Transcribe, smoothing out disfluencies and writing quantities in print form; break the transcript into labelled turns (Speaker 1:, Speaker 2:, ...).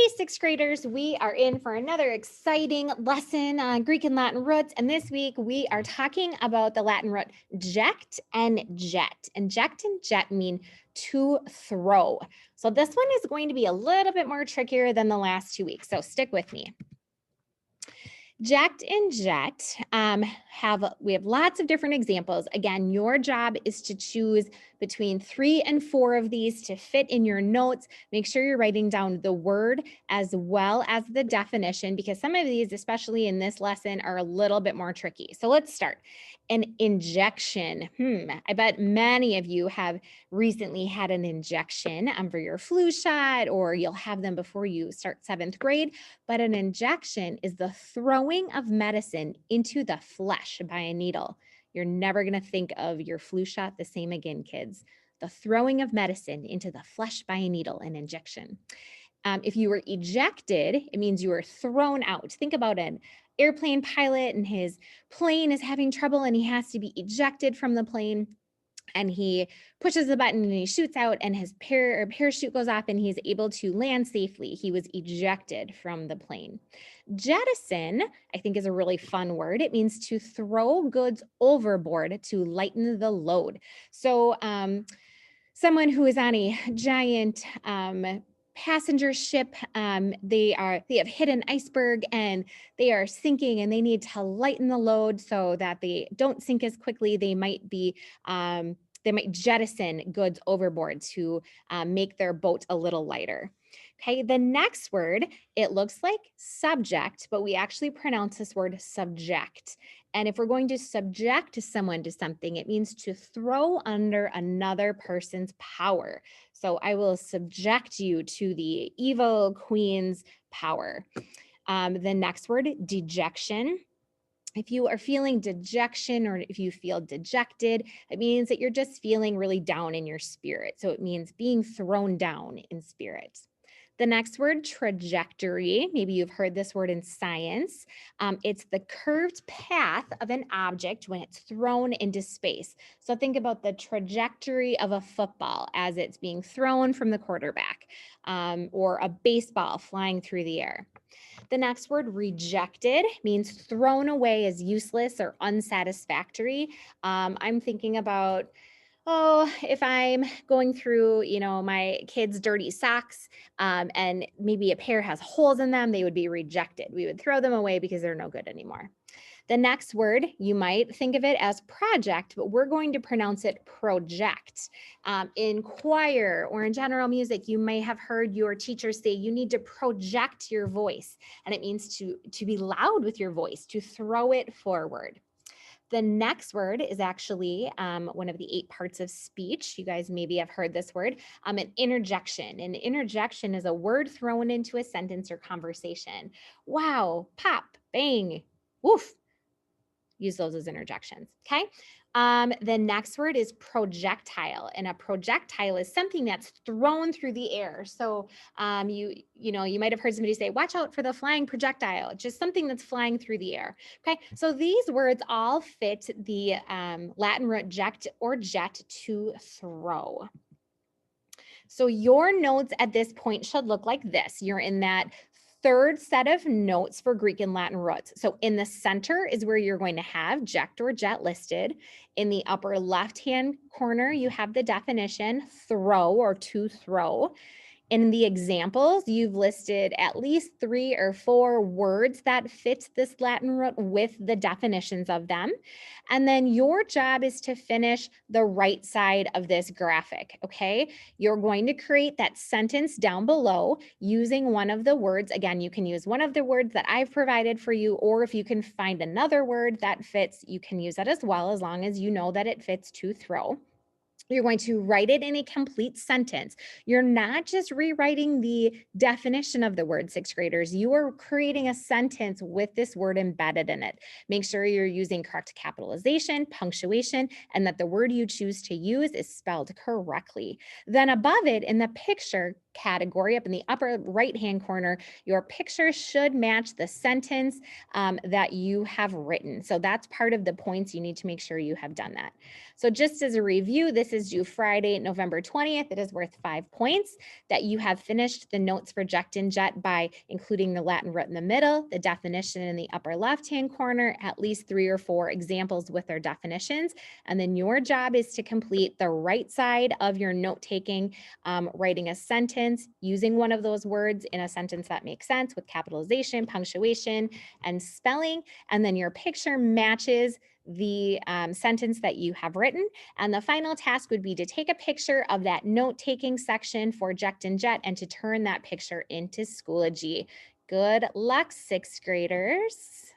Speaker 1: Hey, sixth graders, we are in for another exciting lesson on Greek and Latin roots. And this week we are talking about the Latin root ject and jet. And ject and jet mean to throw. So this one is going to be a little bit more trickier than the last 2 weeks. So stick with me. Ject and jet we have lots of different examples. Again, your job is to choose between 3 and 4 of these to fit in your notes. Make sure you're writing down the word as well as the definition, because some of these, especially in this lesson, are a little bit more tricky. So let's start. An injection. I bet many of you have recently had an injection for your flu shot, or you'll have them before you start 7th grade. But an injection is the throwing of medicine into the flesh by a needle. You're never going to think of your flu shot the same again, kids. The throwing of medicine into the flesh by a needle, an injection. If you were ejected, it means you were thrown out. Think about an airplane pilot and his plane is having trouble and he has to be ejected from the plane. And he pushes the button and he shoots out and his parachute goes off and he's able to land safely. He was ejected from the plane. Jettison, I think, is a really fun word. It means to throw goods overboard to lighten the load. So someone who is on a giant passenger ship, they have hit an iceberg and they are sinking and they need to lighten the load so that they don't sink as quickly. They might jettison goods overboard to make their boat a little lighter. Okay, the next word, it looks like subject, but we actually pronounce this word subject. And if we're going to subject someone to something, it means to throw under another person's power. So I will subject you to the evil queen's power. The next word, dejection. If you are feeling dejection or if you feel dejected, it means that you're just feeling really down in your spirit. So it means being thrown down in spirit. The next word, trajectory. Maybe you've heard this word in science. It's the curved path of an object when it's thrown into space. So think about the trajectory of a football as it's being thrown from the quarterback, or a baseball flying through the air. The next word, rejected, means thrown away as useless or unsatisfactory. I'm thinking about, if I'm going through, my kids' dirty socks, and maybe a pair has holes in them, they would be rejected. We would throw them away because they're no good anymore. The next word, you might think of it as project, but we're going to pronounce it project. In choir or in general music, you may have heard your teacher say you need to project your voice, and it means to be loud with your voice, to throw it forward. The next word is actually one of the 8 parts of speech. You guys maybe have heard this word, an interjection. An interjection is a word thrown into a sentence or conversation. Wow, pop, bang, woof. Use those as interjections, okay? The next word is projectile, and a projectile is something that's thrown through the air. So you might have heard somebody say, watch out for the flying projectile, just something that's flying through the air, okay? So these words all fit the Latin root ject or jet, to throw. So your notes at this point should look like this. You're in that 3rd set of notes for Greek and Latin roots. So in the center is where you're going to have ject or jet listed. In the upper left-hand corner, you have the definition, throw or to throw. In the examples, you've listed at least 3 or 4 words that fit this Latin root with the definitions of them. And then your job is to finish the right side of this graphic, okay? You're going to create that sentence down below using one of the words. Again, you can use one of the words that I've provided for you, or if you can find another word that fits, you can use that as well, as long as you know that it fits to throw. You're going to write it in a complete sentence. You're not just rewriting the definition of the word, 6th graders. You are creating a sentence with this word embedded in it. Make sure you're using correct capitalization, punctuation, and that the word you choose to use is spelled correctly. Then above it in the picture, category up in the upper right-hand corner, your picture should match the sentence that you have written. So that's part of the points. You need to make sure you have done that. So just as a review, this is due Friday, November 20th. It is worth 5 points that you have finished the notes for Ject and Jet by including the Latin root in the middle, the definition in the upper left-hand corner, at least 3 or 4 examples with their definitions. And then your job is to complete the right side of your note-taking, writing a sentence using one of those words in a sentence that makes sense with capitalization, punctuation, and spelling. And then your picture matches the sentence that you have written. And the final task would be to take a picture of that note-taking section for Ject and Jet and to turn that picture into Schoology. Good luck, 6th graders.